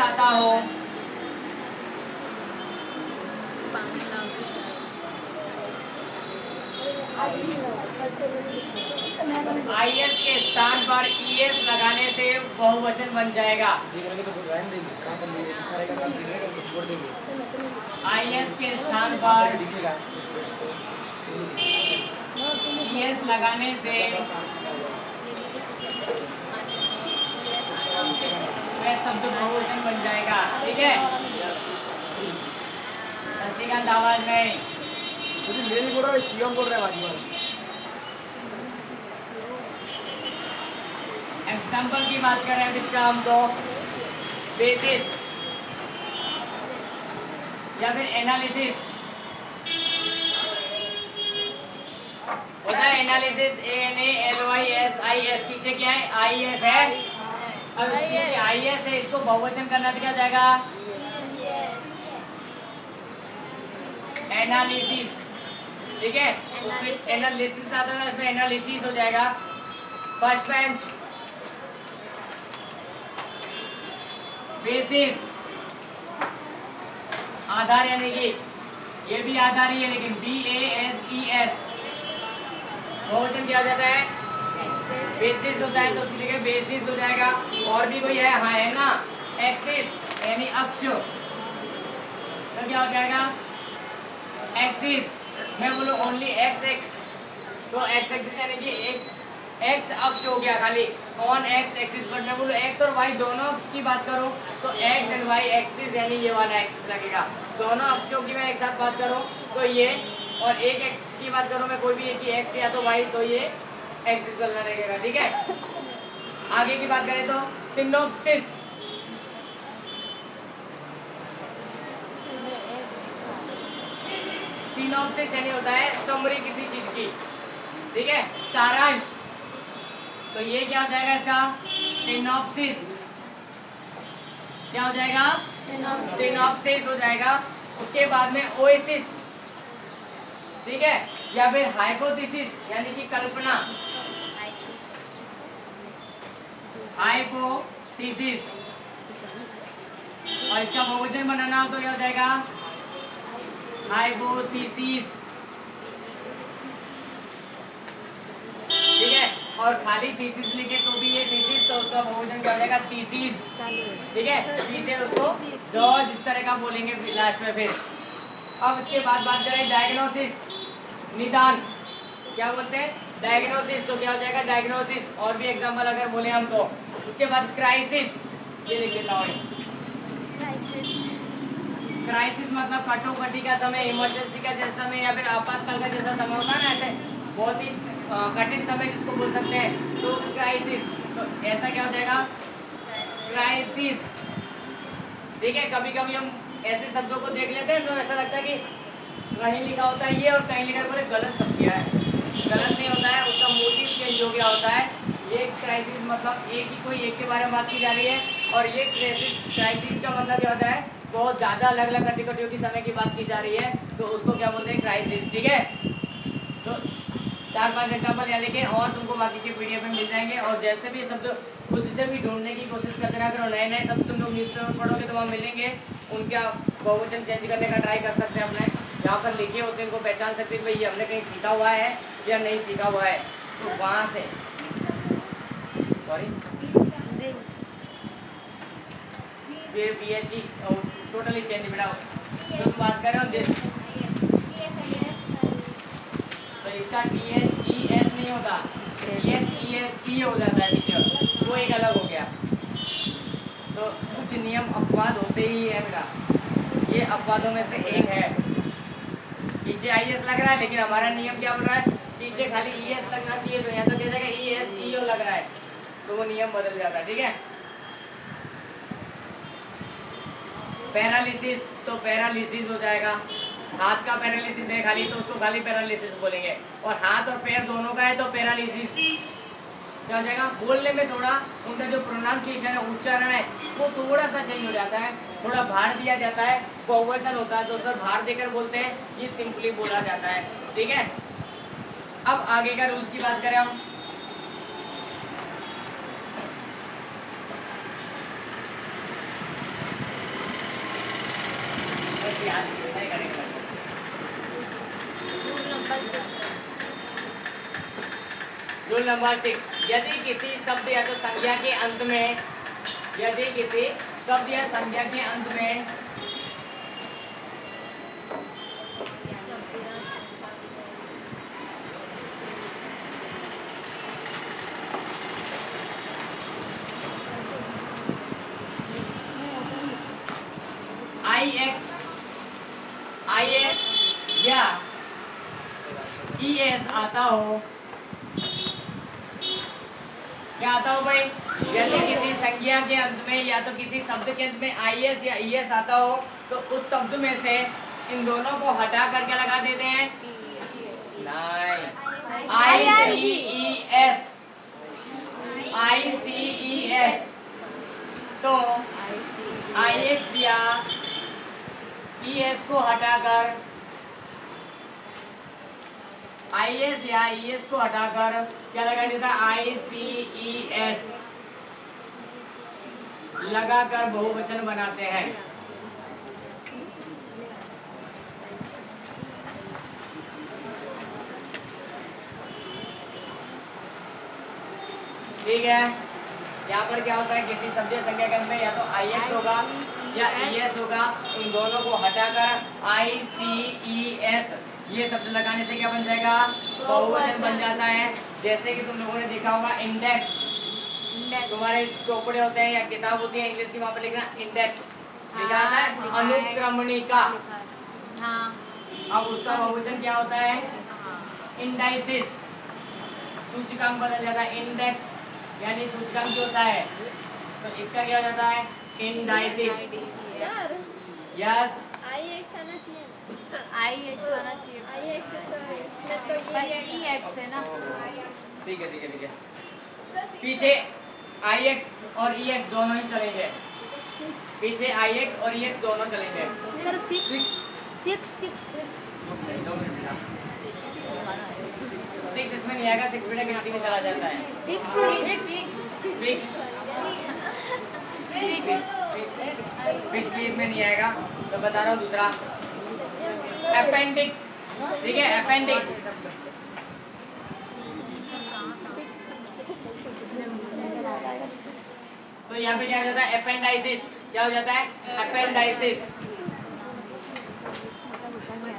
आता हो, IS के स्थान पर ES लगाने से बहुवचन बन जाएगा। IS के स्थान पर ES लगाने से वह शब्द बहुवचन बन जाएगा। ठीक है, शशिकांत आवाज नहीं। एग्जाम्पल की बात कर रहे हैं जिसका हम तो बेसिस या फिर एनालिसिस होता है। एनालिसिस ANALYSIS, पीछे क्या है? IS है। अब पीछे IS है, इसको बहुवचन करना तो क्या जाएगा? एनालिसिस। ठीक है, उसमें एनालिसिस आता है, इसमें एनालिसिस हो जाएगा। फर्स्ट बेंच बेसिस, आधार, यानी कि ये भी आधार ही है, लेकिन BASES बहुवचन किया जाता है। बेसिस होता है तो उसकी जगह बेसिस हो जाएगा। और भी कोई है? हाँ है ना, एक्सिस यानी अक्ष, तो क्या हो जाएगा? एक्सिस। मैं बोलूँ ओनली एक्स एक्स, तो एक्स एक्सिस यानी कि एक एक्स अक्ष हो गया खाली, ऑन एक्स एक्सिस। पर मैं बोलूँ एक्स और वाई दोनों अक्ष की बात करूँ तो एक्स एंड वाई एक्सिस यानी ये वाला एक्सिस लगेगा। दोनों अक्षों की मैं एक साथ बात करूँ तो ये, और एक एक्स की बात करूँ मैं कोई भी एक ही एक्स या तो वाई, तो ये एक्सिस वाला लगेगा। ठीक है, आगे की बात करें तो सिनोप्सिस। सिनोप्सिस यानी होता है समरी किसी चीज की। ठीक है, सारांश, तो ये क्या हो जाएगा? इसका सिनॉप्सिस। क्या हो जाएगा? सिनॉप्सिस हो जाएगा। उसके बाद में ओएसिस, ठीक है, या फिर हाइपोथेसिस यानी कि कल्पना। हाइपोथेसिस, और इसका बहुवचन बनाना हो तो क्या हो जाएगा? हाइपोथेसिस। ठीक है, और खाली थीसिस लिखे तो भी ये थीसिस, तो उसका बहुवचन क्या हो जाएगा? थीसिस। ठीक है, थीसिस उसको जॉर्ज इस तरह का बोलेंगे लास्ट में। फिर अब इसके बाद बात करें डायग्नोसिस, निदान। क्या बोलते हैं? डायग्नोसिस, तो क्या हो जाएगा? डायग्नोसिस। और भी एग्जांपल अगर बोले हम तो उसके बाद क्राइसिस, ये लिख लेता हूँ। क्राइसिस मतलब कटोकटी का समय, इमरजेंसी का जैसा समय, या फिर आपातकाल का जैसा समय होता है ना, ऐसे बहुत ही कठिन समय जिसको बोल सकते हैं, तो क्राइसिस। तो ऐसा क्या हो जाएगा? क्राइसिस। ठीक है, कभी कभी हम ऐसे शब्दों को देख लेते हैं तो ऐसा लगता है कि कहीं लिखा होता है ये और कहीं लिखा बोले गलत शब्द किया है। गलत नहीं होता है, उसका मोटिव चेंज हो गया होता है। ये क्राइसिस मतलब एक ही कोई एक के बारे में बात की जा रही है, और ये क्राइसिस का मतलब क्या होता है? बहुत ज़्यादा अलग अलग कटिकटियों की समय की बात की जा रही है, तो उसको क्या बोलते हैं? क्राइसिस। ठीक है, तो 4-5 एग्जाम्पल यहाँ लिखे, और तुमको बाकी के PDF में मिल जाएंगे। और जैसे भी शब्द खुद से भी ढूंढने की कोशिश करते रहा करो, नए नए शब्द तुम लोग न्यूज़पेपर पढ़ोगे तो वहाँ मिलेंगे, उनका बहुवचन चेंज करने का ट्राई कर सकते हैं। अपने जहाँ पर लिखे होते हैं उनको पहचान सकते हैं भाई ये हमने कहीं सीखा हुआ है या नहीं सीखा हुआ है, तो वहाँ से सॉरी ये BHE टोटली चेंज बेटा। तो बात कर रहे हो दिस, तो इसका THES नहीं होता, THESE हो जाता है पीछे, वो एक अलग हो गया। तो कुछ नियम अपवाद होते ही है बेटा, ये अपवादों में से एक है। पीछे IS लग रहा है लेकिन हमारा नियम क्या बोल रहा है? पीछे खाली ES लगना चाहिए, तो यहाँ तो क्या जाएगा? ESEO लग रहा है, तो वो नियम बदल जाता है। ठीक है, पैरालिसिस, तो पैरालिसिस हो जाएगा। हाथ का पैरालिसिस है खाली, तो उसको खाली पैरालिसिस बोलेंगे, और हाथ और पैर दोनों का है तो पैरालिसिस। क्या हो जाएगा? बोलने में थोड़ा उनका जो प्रोनाउंसिएशन है, उच्चारण है, वो थोड़ा सा चेंज हो जाता है, थोड़ा भार दिया जाता है, बहुवचन होता है तो उस पर भार देकर बोलते हैं, ये सिंपली बोला जाता है। ठीक है, अब आगे का रूल्स की बात करें हम, नंबर 6, यदि किसी शब्द या तो संज्ञा के अंत में, यदि किसी शब्द या संज्ञा के अंत में IX या ES आता हो, क्या आता हो भाई? यदि किसी संज्ञा के अंत में या तो किसी शब्द के अंत में IS या ES आता हो तो उस शब्द में से इन दोनों को हटा कर क्या लगा देते हैं? Nice, ICES। तो IX या ES को हटाकर, IS या ES को हटाकर क्या लगा देता है? ICES लगाकर बहुवचन बनाते हैं। ठीक है, यहाँ पर क्या होता है? किसी शब्द या संज्ञा के अंत में या तो IX होगा या ES होगा, इन दोनों को हटाकर ICES ये शब्द लगाने से क्या बन जाएगा? बहुवचन बन जाता है। जैसे कि तुम लोगों ने देखा होगा इंडेक्स, तुम्हारे चौपड़े होते हैं या किताब होती है इंग्लिश की, वहाँ पर लिखना इंडेक्स लिखा आता है, अनुक्रमणिका। अब उसका बहुवचन क्या होता है? इंडाइसिस। सूचकांक बदल जाता है, इंडेक्स यानी सूचकांक जो होता है, तो इसका क्या हो जाता है? इंडाइसिस। यस, IX आना चाहिए। EX है ना। ठीक है ठीक है ठीक है। पीछे IX और EX दोनों ही चलेंगे, पीछे IX और EX दोनों चलेंगे। सर फिक्स 6 इसमें नहीं आएगा, 6 बेटा गिनती में चला जाता है। फिक्स भी इसमें नहीं आएगा, तो बता रहा हूँ। दूसरा अपेंडिक्स, ठीक है, अपेंडिक्स। तो यहाँ पे क्या हो जाता है? अपेंडाइसिस। क्या हो जाता है? अपेंडाइसिस।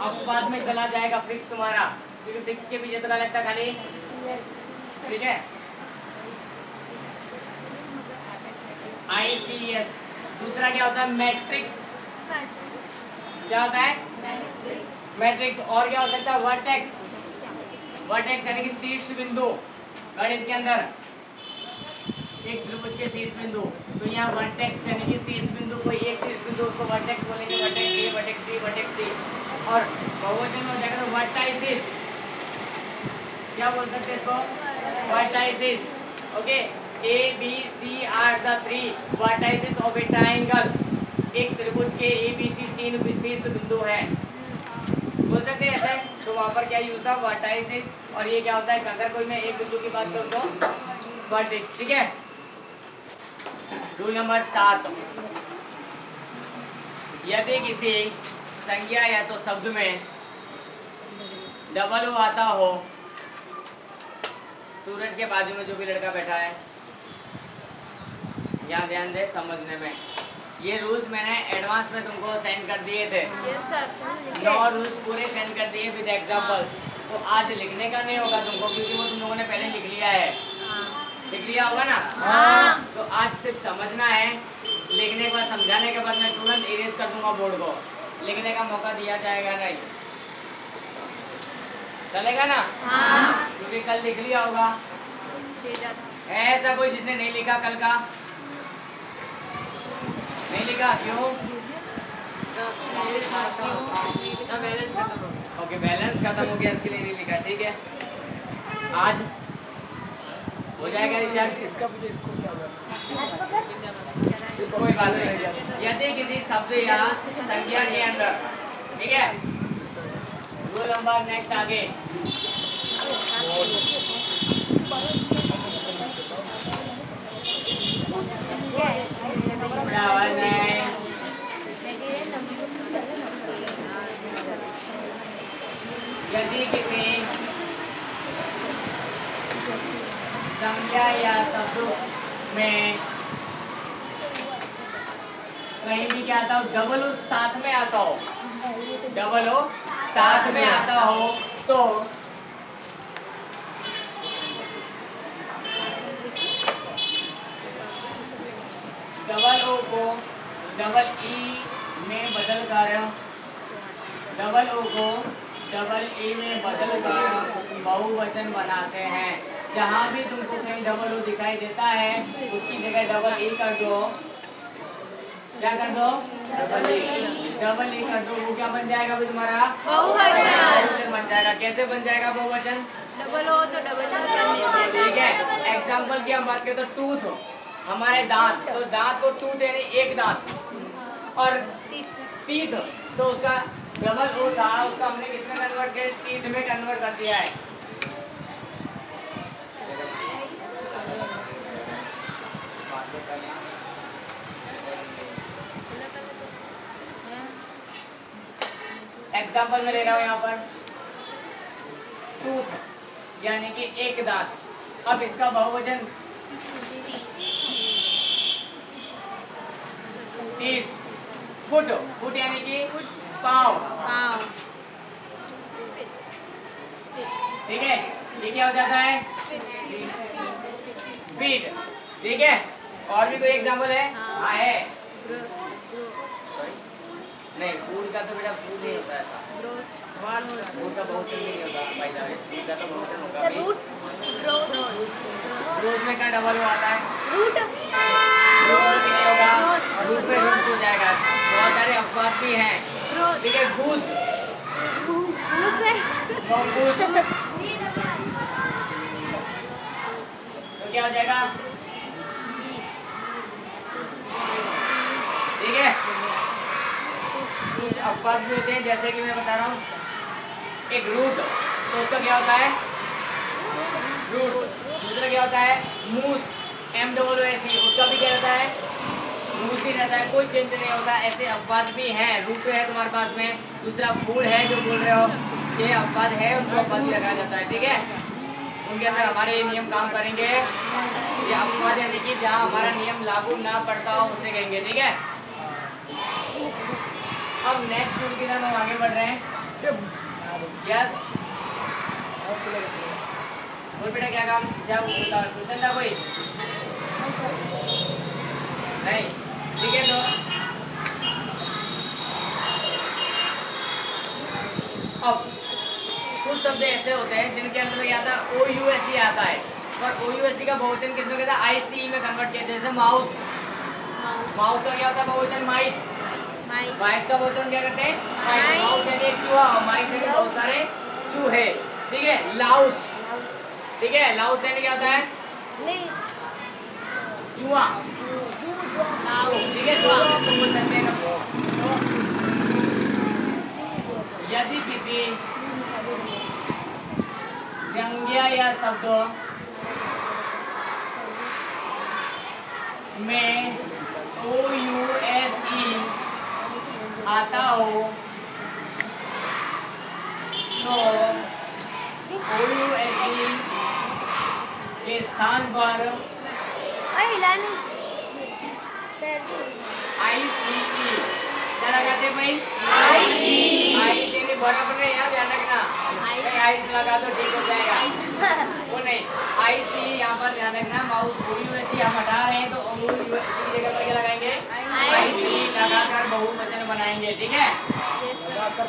अब बाद में चला जाएगा फिक्स तुम्हारा, क्योंकि फिक्स के पीछे तो लगता है खाली, ठीक है। ICES। दूसरा क्या होता है? मैट्रिक्स। क्या होता है? मैट्रिक्स। और क्या हो सकता है? वर्टेक्स। वर्टेक्स यानी कि शीर्ष बिंदु, गणित के अंदर एक त्रिभुज के शीर्ष बिंदु, तो यहाँ वर्टेक्स यानी कि शीर्ष बिंदु, कोई एक शीर्ष बिंदु उसको वर्टेक्स बोलेंगे, vertex A, vertex B, vertex C। और बहुवचन हो जाएगा तो वर्टाइसिस। क्या बोल सकते हैं इसको? Vertices. Okay, A, B, C are the 3 vertices of a triangle। एक त्रिभुज के A, B, C 3 शीर्ष बिंदु है, बोल सकते हैं ऐसे। तो वहाँ पर क्या यूज होता है? वर्टाइसिस। और ये क्या होता है? अगर कोई मैं एक बिंदु की बात करूँ तो वर्टेक्स, ठीक है। रूल नंबर 7, यदि किसी संज्ञा या तो शब्द में डबल ओ आता हो, सूरज के बाजू में जो भी लड़का बैठा है, यहाँ ध्यान दे समझने में। ये रूल्स मैंने एडवांस में तुमको सेंड कर दिए थे। Yes sir. 9 रूल्स पूरे सेंड कर दिए विद एग्जांपल्स। तो आज लिखने का नहीं होगा तुमको, क्योंकि वो तुम लोगों ने पहले लिख लिया है। लिख लिया होगा ना? हाँ। तो आज सिर्फ समझना है, लिखने के बाद समझाने के बाद मैं तुरंत इरेज कर दूंगा बोर्ड को, लिखने का मौका दिया जाएगा नहीं। चलेगा ना? हाँ। क्योंकि कल लिख लिया होगा। है ऐसा कोई जिसने नहीं लिखा कल का? नहीं लिखा? क्यों? ओके, बैलेंस खत्म हो गया, इसके लिए नहीं लिखा। ठीक है, आज हो जाएगा रिचार्ज। इसका इसको क्या होगा? कोई बात नहीं। यदि किसी शब्द या संख्या के अंदर, ठीक है, रूल नंबर नेक्स्ट आगे, आवाज नहीं आए। यदि किसी संज्ञा या शब्दों में कहीं भी क्या आता हो, डबल ओ साथ में आता हो, डबल ओ साथ में आता हो तो डबल ओ को डबल ई में बदल कर, डबल ओ को डबल ई में बदल कर बहुवचन बनाते हैं। जहाँ भी तुमको कहीं डबल ओ दिखाई देता है उसकी जगह डबल ई कर दो। क्या कर दो? डबल ई कर दो। वो क्या बन जाएगा भाई तुम्हारा? बहुवचन बन जाएगा। कैसे बन जाएगा बहुवचन? डबल हो तो डबल करने से। ठीक है। एग्जाम्पल की हम बात करें तो टूथ, हमारे दांत, तो दांत को टूथ यानी एक दांत, और टीथ तो उसका डबल ओ था, उसका हमने किसमें कन्वर्ट किया? टीथ में कन्वर्ट कर दिया है। एग्जाम्पल में ले रहा हूँ यहाँ पर टूथ यानी कि एक दांत। अब इसका बहुवचन टीथ, फुट, फुट यानी कि पाँव, ठीक है। ये क्या हो जाता है? फीट, ठीक है। और भी कोई एग्जाम्पल है? हाँ है। नहीं, फूड का तो बेटा फूड नहीं होता ऐसा, फूड का बहुवचन भी नहीं होता भाई साहब, फूड का तो बहुवचन होगा भी। रोज में क्या डबल हो आता है? रूट रोज नहीं होगा, रूट पे रूट हो जाएगा। बहुत सारे अपवाद भी हैं, ठीक है। गूज, तो क्या हो जाएगा? ठीक है। कुछ अपवाद भी होते हैं, जैसे कि मैं बता रहा हूँ एक रूट, तो उसका क्या होता है? रूट। दूसरा क्या होता है? मूस, MOOSE, उसका भी क्या रहता है? मूस ही रहता है, कोई चेंज नहीं होता। ऐसे अपवाद भी हैं। रूट है तुम्हारे पास में, दूसरा फूड है जो बोल रहे हो, ये अपवाद है, उनको अपवाद ही लगाया जाता है, ठीक है। उनके अंदर हमारे ये नियम काम करेंगे। ये अपवाद यानी कि जहाँ हमारा नियम लागू ना पड़ता हो उसे कहेंगे, ठीक है। अब नेक्स्ट रूल की तरफ हम आगे बढ़ रहे हैं। यस, बोल बेटा क्या काम, क्या क्वेश्चन था कोई? नहीं, ठीक है। तो अब कुछ शब्द ऐसे होते हैं जिनके अंदर क्या आता है? OUSE आता है, और OUSE का बहुवचन किसमें कहता है? ICE में कन्वर्ट किया। जैसे माउस, माउस का क्या होता है बहुवचन? माइस, माइस का बहुवचन क्या करते हैं? माउस यानी एक चूहा, और माइस यानी बहुत सारे चूहे, ठीक है। लाउस, ठीक है, लाउस यानी क्या होता है? चूहा, ठीक है, चूहा इसको बोल सकते हैं। तो यदि किसी संज्ञा या शब्द में OUSE आता हो तो OUSE के स्थान पर ICE क्या लगाते हैं भाई? ICE नहीं बराबर नहीं, यहाँ ध्यान रखना। आइस लगा दो ठीक हो जाएगा, वो नहीं। ICE यहाँ पर ध्यान रखना। माउस OUSE हम हटा रहे हैं तो OUSE की जगह पर क्या लगाएंगे? ICE लगाकर बहुवचन बनाएंगे, ठीक है। लगाकर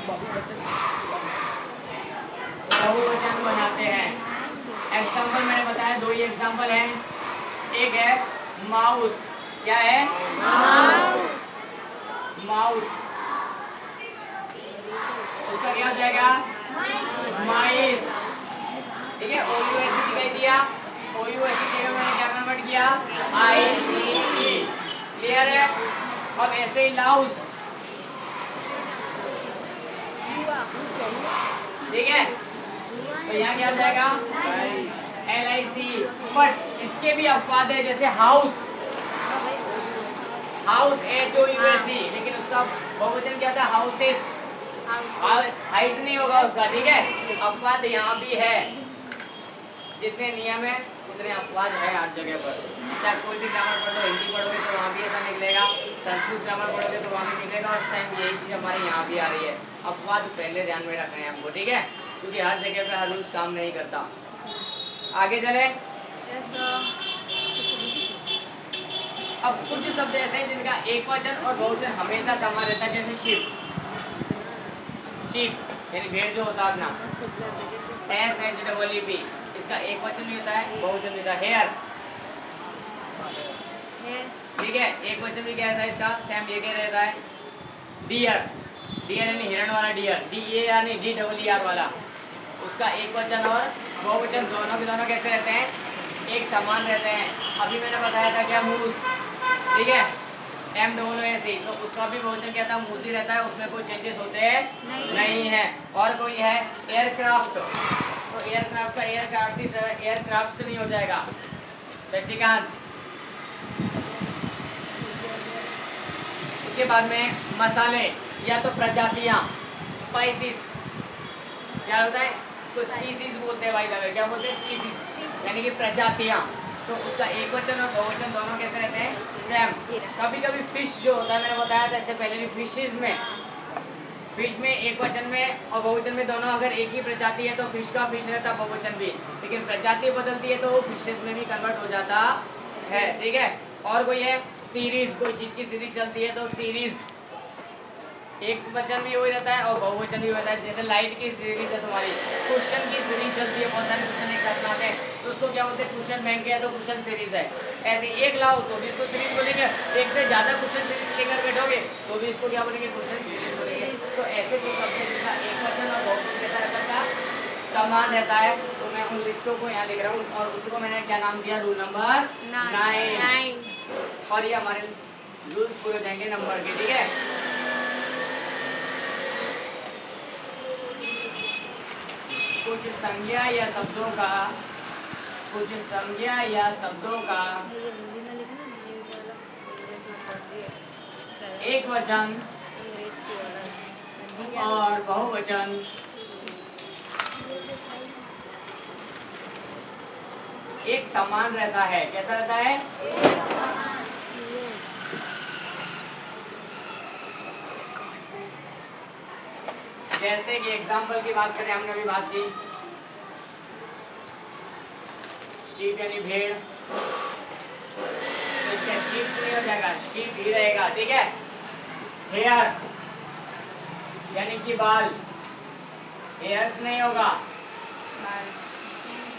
बहुवचन बनाते हैं। एग्जाम्पल मैंने बताया, दो ही एग्जाम्पल हैं। एक है माउस, क्या है? माउस, उसका क्या हो जाएगा? माइस, ठीक है। OUSE दिखाई दिया, OUSE की जगह मैंने क्या कन्वर्ट किया? ICE, क्लियर है। अब ऐसे ही लाउस, ठीक है, तो यहाँ क्या हो जाएगा? LIC। बट इसके भी अपवाद है, जैसे हाउस, हाउस HOUSE, लेकिन उसका बहुवचन क्या था? हाउसेस, हाइस नहीं होगा उसका, ठीक है। अपवाद यहाँ भी है, जितने नियम है उतने अपवाद है हर जगह पर। चाहे कोई भी ग्रामर पढ़ लो, हिंदी पढ़ोगे तो वहाँ भी ऐसा निकलेगा, संस्कृत ग्रामर पढ़ोगे तो वहाँ भी निकलेगा, और सेम यही चीज़ हमारे यहाँ भी आ रही है। अपवाद पहले ध्यान में रखना है हमको, ठीक है, क्योंकि हर जगह पे हर रूल्स काम नहीं करता। आगे चले। अब कुछ शब्द ऐसे हैं जिनका एक वचन और बहुवचन हमेशा समान रहता है, जैसे शिप, शिप यानी भेड़ जो होता है अपना, SHEEP, इसका एक वचन भी होता है, बहुवचन भी होता है। हेयर, ठीक है, एक वचन भी क्या रहता है इसका, सेम ये क्या रहता है। डियर, डियर यानी हिरण वाला डियर, DER यानी DEER वाला, उसका एक वचन और बहुवचन दोनों के दोनों कैसे रहते हैं, एक समान रहते हैं। अभी मैंने बताया था क्या, मूस, ठीक है, MOOSE, तो उसका भी बहुवचन क्या था, मूस ही रहता है, उसमें कोई चेंजेस होते हैं नहीं है। और कोई है एयरक्राफ्ट, तो एयरक्राफ्ट का एयरक्राफ्ट की तरह एयरक्राफ्ट से नहीं हो जाएगा। शशिकांत। उसके बाद में मसाले या तो प्रजातियां, स्पाइसेस, क्या होता है उसको स्पीसीज बोलते हैं भाई साहब, क्या बोलते हैं, स्पीसीज यानी कि प्रजातियां। तो उसका एक वचन और बहुवचन दोनों कैसे रहते हैं, सेम। कभी कभी फिश जो होता है, मैंने बताया था इससे पहले भी, फिश में एक वचन में और बहुवचन में दोनों अगर एक ही प्रजाति है तो फिश का फिश रहता है बहुवचन भी, लेकिन प्रजाति बदलती है तो वो फिशेज में भी कन्वर्ट हो जाता है, ठीक है। और कोई है सीरीज, कोई चीज की सीरीज चलती है तो सीरीज, एक वचन भी वही रहता है और बहुवचन भी होता है। जैसे लाइट की सीरीज है तुम्हारी, क्वेश्चन की सीरीज चलती है, बहुत सारे क्वेश्चन एक साथ में आते हैं तो उसको क्या बोलते हैं, क्वेश्चन बैंक है तो क्वेश्चन सीरीज है। ऐसे एक लाओ तो भी इसको सीरीज बोलेंगे, एक से ज्यादा क्वेश्चन सीरीज लेकर बैठोगे तो भी इसको क्या बोलेंगे, क्वेश्चन सीरीज बोलेंगे। तो ऐसे जो शब्द है जिसका एक वचन और बहुवचन के साथ समान रहता है, तो मैं उन लिस्टों को यहाँ लिख रहा हूँ, और उसको मैंने क्या नाम दिया, रूल नंबर 9। और ये हमारे रूल्स पूरे हो जाएंगे नंबर के, ठीक है। कुछ संज्ञा या शब्दों का, एक वचन और बहुवचन एक समान रहता है। कैसा रहता है, जैसे कि एग्जाम्पल की बात करें, हमने अभी बात की, शीप यानी भेड़, तो इसका शीप नहीं हो जाएगा, शीप ही रहेगा, ठीक है। हेयर यानी कि बाल, हेयर्स नहीं होगा,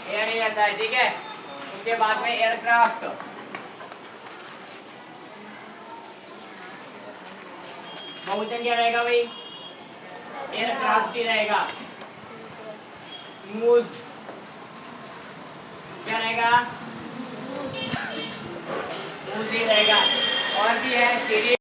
हेयर ही रहता है, ठीक है। उसके बाद में एयरक्राफ्ट, बहुवचन क्या रहेगा भाई, एयरक्राफ्ट ही रहेगा। मूज क्या रहेगा, मूज ही रहेगा। और भी है सीरीज,